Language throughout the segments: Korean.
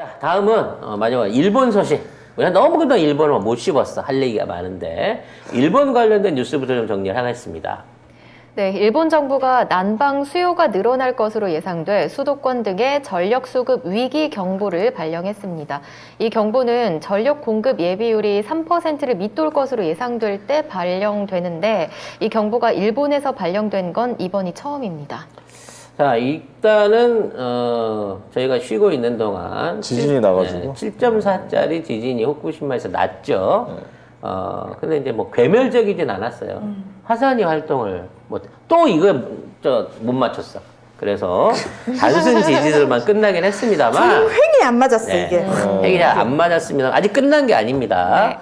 자, 다음은 마지막 일본 소식. 우리가 너무 그동안 일본을 못 씹었어. 할 얘기가 많은데 일본 관련된 뉴스부터 좀 정리를 하겠습니다. 네, 일본 정부가 난방 수요가 늘어날 것으로 예상돼 수도권 등의 전력 수급 위기 경보를 발령했습니다. 이 경보는 전력 공급 예비율이 3%를 밑돌 것으로 예상될 때 발령되는데 이 경보가 일본에서 발령된 건 이번이 처음입니다. 자, 일단은 저희가 쉬고 있는 동안 지진이 나가지고 7.4짜리 지진이 후쿠시마에서 났죠. 근데 이제 뭐 괴멸적이진 않았어요. 화산이 활동을 또 이거 못 맞췄어. 그래서 단순 지진으로만 끝나긴 했습니다만 횡이 안 맞았어 네, 이게. 핵이 잘 안 맞았습니다. 아직 끝난 게 아닙니다.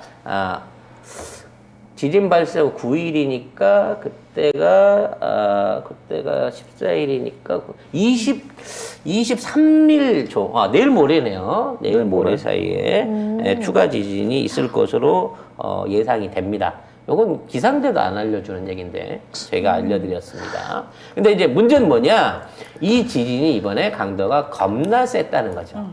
지진 발생 후 9일이니까 그때가 14일이니까 23일 내일 모레네요. 내일 모레 사이에 추가 지진이 있을 것으로 예상이 됩니다. 요건 기상대도 안 알려주는 얘기인데 제가 알려드렸습니다. 근데 이제 문제는 뭐냐? 이 지진이 이번에 강도가 겁나 셌다는 거죠.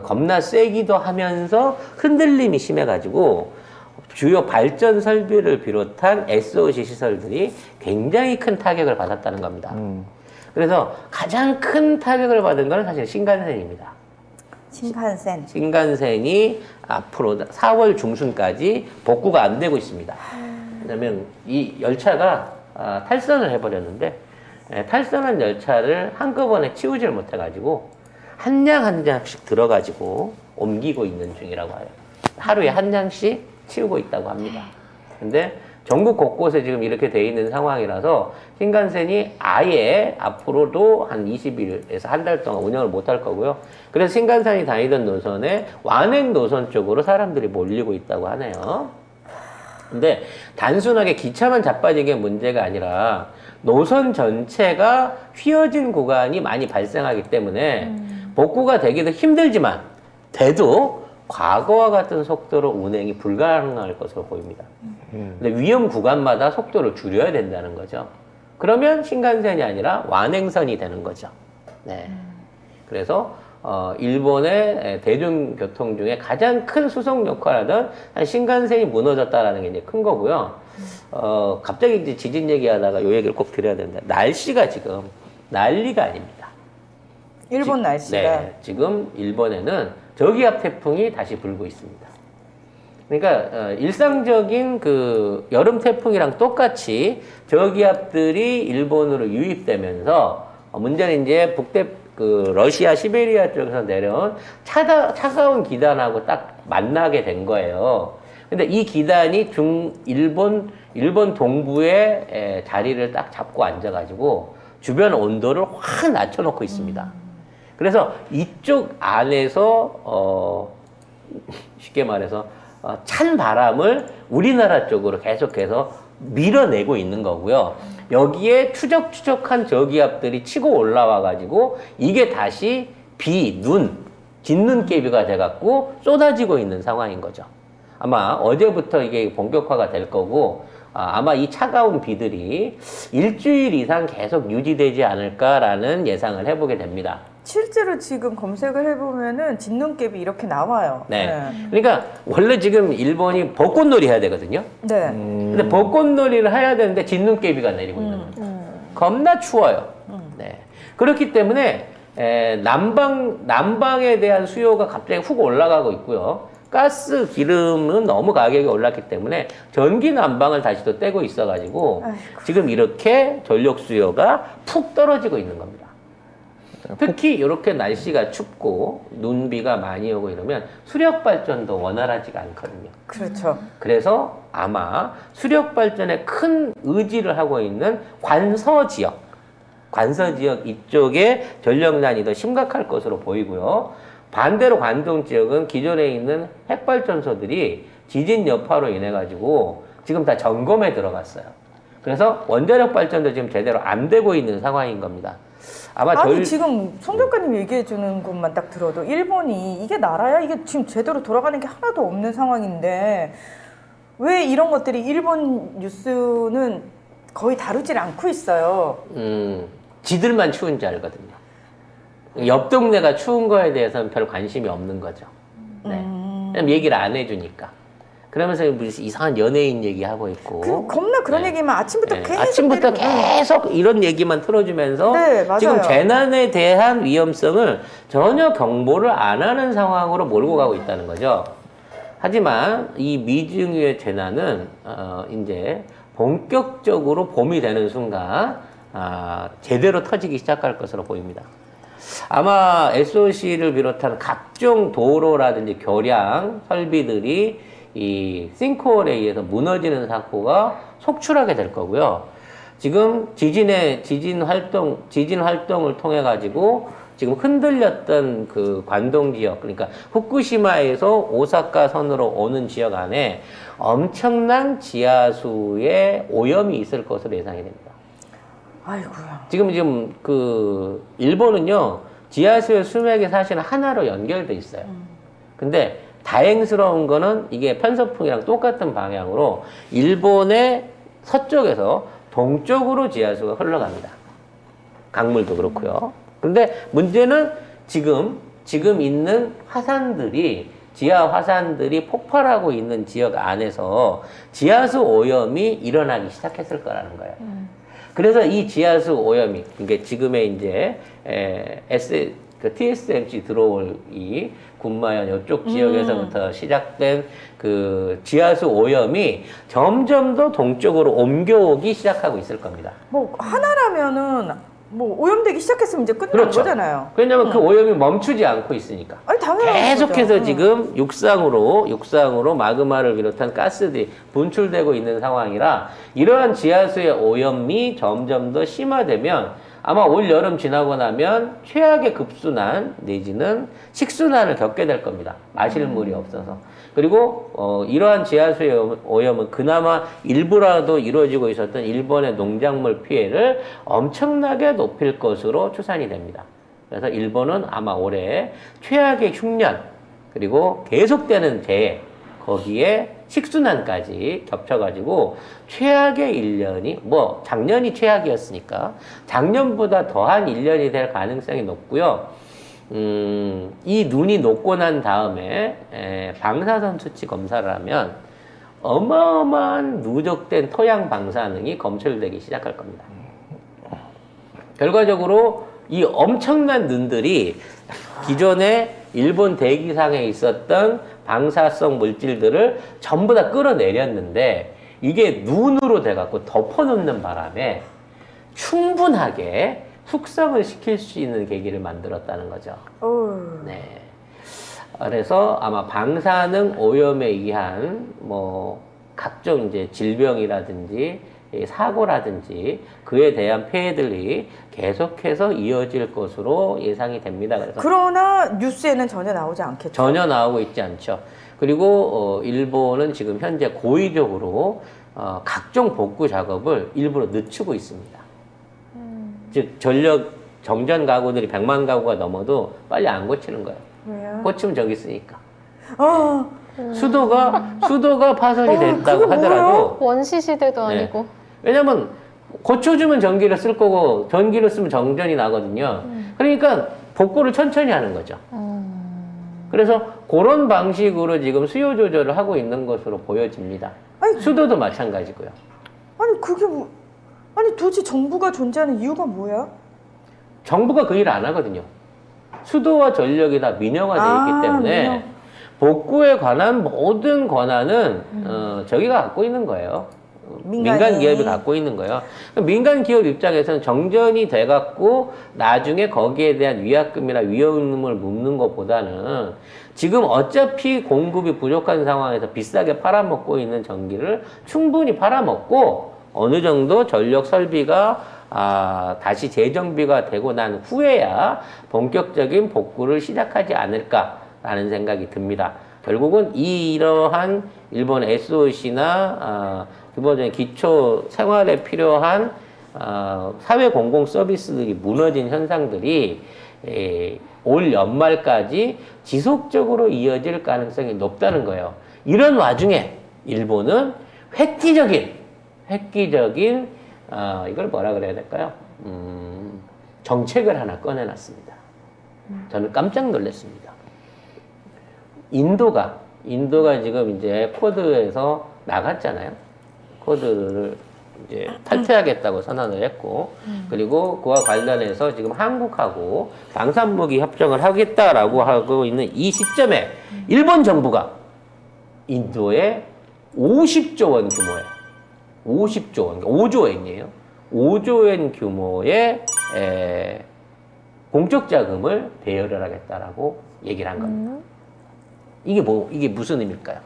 겁나 세기도 하면서 흔들림이 심해가지고 주요 발전 설비를 비롯한 SOC 시설들이 굉장히 큰 타격을 받았다는 겁니다. 그래서 가장 큰 타격을 받은 건 사실 신간센입니다. 신간센이 앞으로 4월 중순까지 복구가 안 되고 있습니다. 왜냐면 이 열차가 탈선을 해버렸는데 탈선한 열차를 한꺼번에 치우질 못해가지고 한 장 한 장씩 들어가지고 옮기고 있는 중이라고 해요. 하루에 한 장씩 치우고 있다고 합니다. 근데 전국 곳곳에 지금 이렇게 돼 있는 상황이라서 신간센이 아예 앞으로도 한 20일에서 한 달 동안 운영을 못 할 거고요. 그래서 신간센이 다니던 노선에 완행 노선 쪽으로 사람들이 몰리고 있다고 하네요. 근데 단순하게 기차만 자빠진 게 문제가 아니라 노선 전체가 휘어진 구간이 많이 발생하기 때문에 복구가 되기도 힘들지만 돼도 과거와 같은 속도로 운행이 불가능할 것으로 보입니다. 근데 위험 구간마다 속도를 줄여야 된다는 거죠. 그러면 신간센이 아니라 완행선이 되는 거죠. 네. 그래서 일본의 대중교통 중에 가장 큰 수송 역할을 하던 신간센이 무너졌다라는 게 이제 큰 거고요. 갑자기 이제 지진 얘기하다가 요 얘기를 꼭 드려야 된다. 날씨가 지금 난리가 아닙니다. 일본 날씨가. 네, 지금 일본에는 저기압 태풍이 다시 불고 있습니다. 그러니까 일상적인 그 여름 태풍이랑 똑같이 저기압들이 일본으로 유입되면서 문제는 이제 러시아 시베리아 쪽에서 내려온 차가운 기단하고 딱 만나게 된 거예요. 근데 이 기단이 일본 동부에 자리를 딱 잡고 앉아가지고 주변 온도를 확 낮춰놓고 있습니다. 그래서 이쪽 안에서 쉽게 말해서 찬 바람을 우리나라 쪽으로 계속해서 밀어내고 있는 거고요. 여기에 추적한 저기압들이 치고 올라와 가지고 이게 다시 진눈깨비가 돼갖고 쏟아지고 있는 상황인 거죠. 아마 어제부터 이게 본격화가 될 거고 아마 이 차가운 비들이 일주일 이상 계속 유지되지 않을까라는 예상을 해보게 됩니다. 실제로 지금 검색을 해보면은 진눈깨비 이렇게 나와요. 네. 그러니까 원래 지금 일본이 벚꽃놀이 해야 되거든요. 네. 근데 벚꽃놀이를 해야 되는데 진눈깨비가 내리고 있는 거죠. 겁나 추워요. 네. 그렇기 때문에 난방에 대한 수요가 갑자기 훅 올라가고 있고요. 가스, 기름은 너무 가격이 올랐기 때문에 전기 난방을 다시 또 떼고 있어가지고 지금 이렇게 전력 수요가 푹 떨어지고 있는 겁니다. 특히 이렇게 날씨가 춥고 눈비가 많이 오고 이러면 수력 발전도 원활하지가 않거든요. 그렇죠. 그래서 아마 수력 발전에 큰 의지를 하고 있는 관서 지역 이쪽에 전력난이 더 심각할 것으로 보이고요. 반대로 관동 지역은 기존에 있는 핵발전소들이 지진 여파로 인해 가지고 지금 다 점검에 들어갔어요. 그래서 원자력 발전도 지금 제대로 안 되고 있는 상황인 겁니다. 지금 송 작가님 얘기해 주는 것만 딱 들어도 일본이 이게 나라야? 이게 지금 제대로 돌아가는 게 하나도 없는 상황인데 왜 이런 것들이 일본 뉴스는 거의 다루질 않고 있어요? 지들만 추운지 알거든요. 옆 동네가 추운 거에 대해서는 별 관심이 없는 거죠. 네. 그냥 얘기를 안 해주니까. 그러면서 무슨 이상한 연예인 얘기하고 있고. 겁나 그런 네. 얘기만 아침부터 네. 계속 아침부터 때리고. 계속 이런 얘기만 틀어주면서 네, 맞아요. 지금 재난에 대한 위험성을 전혀 경보를 안 하는 상황으로 몰고 가고 있다는 거죠. 하지만 이 미중유의 재난은 이제 본격적으로 봄이 되는 순간 제대로 터지기 시작할 것으로 보입니다. 아마 SOC를 비롯한 각종 도로라든지 교량 설비들이 이 싱크홀에 의해서 무너지는 사고가 속출하게 될 거고요. 지금 지진 활동을 통해 가지고 지금 흔들렸던 그 관동 지역, 그러니까 후쿠시마에서 오사카 선으로 오는 지역 안에 엄청난 지하수의 오염이 있을 것으로 예상이 됩니다. 아이고야. 지금 그 일본은요, 지하수의 수맥이 사실은 하나로 연결돼 있어요. 근데 다행스러운 거는 이게 편서풍이랑 똑같은 방향으로 일본의 서쪽에서 동쪽으로 지하수가 흘러갑니다. 강물도 그렇고요. 근데 문제는 지금 있는 지하 화산들이 폭발하고 있는 지역 안에서 지하수 오염이 일어나기 시작했을 거라는 거예요. 그래서 이 지하수 오염이, 그러니까 지금의 이제 TSMC 들어올 이 군마현 이쪽 지역에서부터 시작된 그 지하수 오염이 점점 더 동쪽으로 옮겨오기 시작하고 있을 겁니다. 뭐 하나라면은 뭐 오염되기 시작했으면 이제 끝난 그렇죠. 거잖아요. 왜냐하면 그 오염이 멈추지 않고 있으니까. 아니 당연한 계속해서 거죠. 지금 육상으로 마그마를 비롯한 가스들이 분출되고 있는 상황이라 이러한 지하수의 오염이 점점 더 심화되면 아마 올 여름 지나고 나면 최악의 급순환 내지는 식순환을 겪게 될 겁니다. 마실 물이 없어서. 그리고 이러한 지하수의 오염은 그나마 일부라도 이루어지고 있었던 일본의 농작물 피해를 엄청나게 높일 것으로 추산이 됩니다. 그래서 일본은 아마 올해 최악의 흉년 그리고 계속되는 재해 거기에 식순환까지 겹쳐가지고 최악의 1년이 뭐 작년이 최악이었으니까 작년보다 더한 1년이 될 가능성이 높고요. 이 눈이 녹고 난 다음에 방사선 수치 검사를 하면 어마어마한 누적된 토양 방사능이 검출되기 시작할 겁니다. 결과적으로 이 엄청난 눈들이 기존에 일본 대기상에 있었던 방사성 물질들을 전부 다 끌어내렸는데 이게 눈으로 돼갖고 덮어놓는 바람에 충분하게 숙성을 시킬 수 있는 계기를 만들었다는 거죠. 네. 그래서 아마 방사능 오염에 의한 뭐 각종 이제 질병이라든지 사고라든지 그에 대한 폐해들이 계속해서 이어질 것으로 예상이 됩니다. 그래서 그러나 뉴스에는 전혀 나오지 않겠죠. 전혀 나오고 있지 않죠. 그리고 일본은 지금 현재 고의적으로 각종 복구 작업을 일부러 늦추고 있습니다. 즉 전력 정전 가구들이 100만 가구가 넘어도 빨리 안 고치는 거예요. 왜요? 고치면 저기 있으니까. 아, 수도가 파손이 됐다고 그게 하더라도 원시 시대도 네. 아니고. 왜냐면 고쳐주면 전기를 쓸 거고 전기를 쓰면 정전이 나거든요. 그러니까 복구를 천천히 하는 거죠. 그래서 그런 방식으로 지금 수요 조절을 하고 있는 것으로 보여집니다. 아니, 수도도 마찬가지고요. 아니 그게 뭐? 아니 도대체 정부가 존재하는 이유가 뭐야? 정부가 그 일을 안 하거든요. 수도와 전력이 다 민영화되어 있기 때문에 민영. 복구에 관한 모든 권한은 저기가 갖고 있는 거예요. 민간 기업이 갖고 있는 거예요. 민간 기업 입장에서는 정전이 돼갖고 나중에 거기에 대한 위약금이나 위험을 묻는 것보다는 지금 어차피 공급이 부족한 상황에서 비싸게 팔아먹고 있는 전기를 충분히 팔아먹고 어느 정도 전력 설비가 다시 재정비가 되고 난 후에야 본격적인 복구를 시작하지 않을까라는 생각이 듭니다. 결국은 이러한 일본 SOC나 기본적인 기초 생활에 필요한 사회 공공 서비스들이 무너진 현상들이 올 연말까지 지속적으로 이어질 가능성이 높다는 거예요. 이런 와중에 일본은 획기적인 이걸 뭐라 그래야 될까요? 정책을 하나 꺼내놨습니다. 저는 깜짝 놀랐습니다. 인도가 지금 이제 쿼드에서 나갔잖아요. 쿼드를 이제 탈퇴하겠다고 선언을 했고, 그리고 그와 관련해서 지금 한국하고 방산무기 협정을 하겠다라고 하고 있는 이 시점에 일본 정부가 인도에 50조 원 규모의 50조 원, 5조 엔이에요. 5조 엔 규모의 공적 자금을 대여를 하겠다라고 얘기를 한 겁니다. 이게 무슨 의미일까요?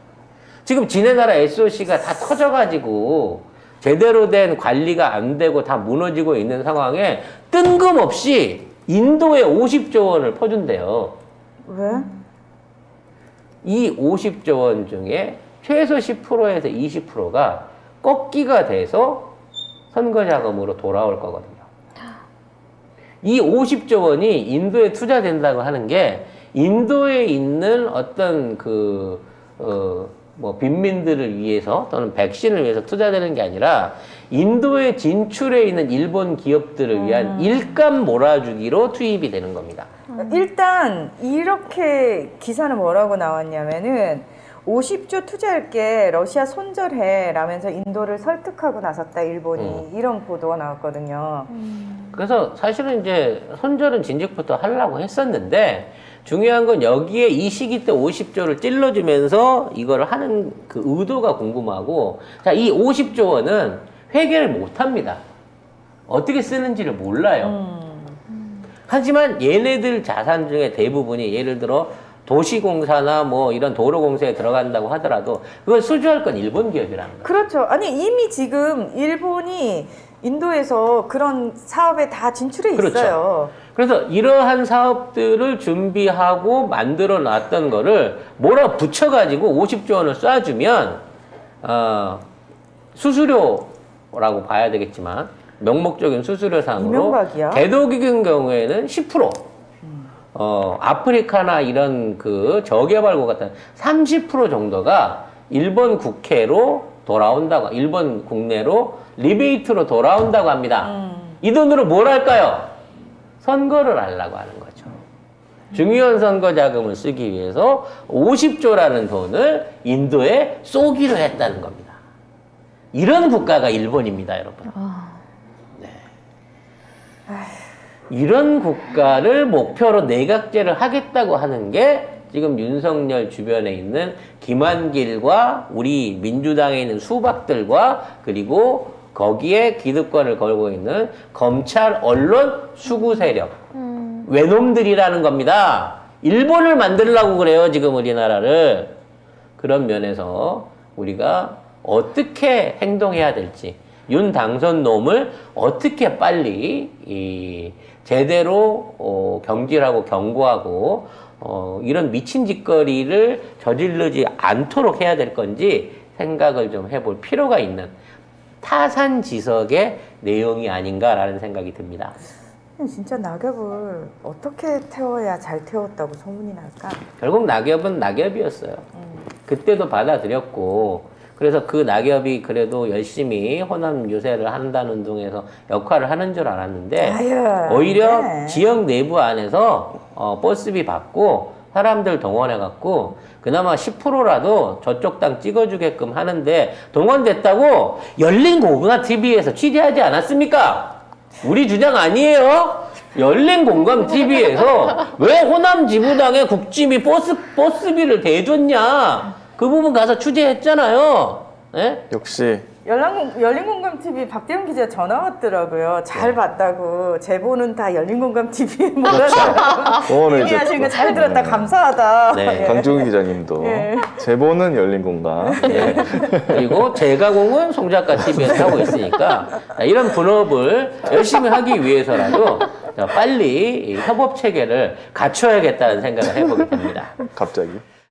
지금 지네 나라 SOC가 다 터져가지고 제대로 된 관리가 안 되고 다 무너지고 있는 상황에 뜬금없이 인도에 50조 원을 퍼준대요. 왜? 이 50조 원 중에 최소 10%에서 20%가 꺾기가 돼서 선거 자금으로 돌아올 거거든요. 이 50조 원이 인도에 투자된다고 하는 게 인도에 있는 어떤 빈민들을 위해서 또는 백신을 위해서 투자되는 게 아니라 인도에 진출해 있는 일본 기업들을 위한 일감 몰아주기로 투입이 되는 겁니다. 일단 이렇게 기사는 뭐라고 나왔냐면은 50조 투자할게 러시아 손절해 라면서 인도를 설득하고 나섰다 일본이 이런 보도가 나왔거든요. 그래서 사실은 이제 손절은 진즉부터 하려고 했었는데 중요한 건 여기에 이 시기 때 50조를 찔러주면서 이걸 하는 그 의도가 궁금하고, 자, 이 50조 원은 회계를 못 합니다. 어떻게 쓰는지를 몰라요. 하지만 얘네들 자산 중에 대부분이 예를 들어 도시공사나 뭐 이런 도로공사에 들어간다고 하더라도 그걸 수주할 건 일본 기업이라는 거예요. 그렇죠. 아니 이미 지금 일본이 인도에서 그런 사업에 다 진출해 그렇죠. 있어요. 그래서 이러한 사업들을 준비하고 만들어 놨던 거를 몰아붙여가지고 50조 원을 쏴주면, 수수료라고 봐야 되겠지만, 명목적인 수수료상으로. 이명박이야? 대도기금 경우에는 10%. 아프리카나 이런 그 저개발국 같은 30% 정도가 일본 국회로 돌아온다고, 일본 국내로 리베이트로 돌아온다고 합니다. 이 돈으로 뭘 할까요? 선거를 하려고 하는 거죠. 중의원 선거 자금을 쓰기 위해서 50조라는 돈을 인도에 쏘기로 했다는 겁니다. 이런 국가가 일본입니다, 여러분. 네. 이런 국가를 목표로 내각제를 하겠다고 하는 게 지금 윤석열 주변에 있는 김한길과 우리 민주당에 있는 수박들과 그리고 거기에 기득권을 걸고 있는 검찰, 언론, 수구 세력, 외놈들이라는 겁니다. 일본을 만들려고 그래요, 지금 우리나라를. 그런 면에서 우리가 어떻게 행동해야 될지, 윤 당선 놈을 어떻게 빨리 제대로 경질하고 경고하고 이런 미친 짓거리를 저지르지 않도록 해야 될 건지 생각을 좀 해볼 필요가 있는 타산지석의 내용이 아닌가라는 생각이 듭니다. 진짜 낙엽을 어떻게 태워야 잘 태웠다고 소문이 날까? 결국 낙엽은 낙엽이었어요. 그때도 받아들였고, 그래서 그 낙엽이 그래도 열심히 호남 유세를 한다는 등에서 역할을 하는 줄 알았는데, 오히려 네. 지역 내부 안에서 버스비 받고 사람들 동원해갖고 그나마 10%라도 저쪽 당 찍어주게끔 하는데 동원됐다고 열린 공감 TV에서 취재하지 않았습니까? 우리 주장 아니에요? 열린 공감 TV에서 왜 호남 지부당에 국짐이 버스비를 대줬냐? 그 부분 가서 취재했잖아요. 네? 역시 열린공감TV 박대현 기자 전화 왔더라고요. 잘 봤다고. 제보는 다 열린공감TV에 몰아서 얘기하시는 거 잘 들었다. 감사하다. 네. 예. 강종희 기자님도 예. 제보는 열린 공감. 네. 그리고 제가공은 송작가 TV에서 하고 있으니까 이런 분업을 열심히 하기 위해서라도 빨리 협업 체계를 갖춰야겠다는 생각을 해보게 됩니다. 갑자기.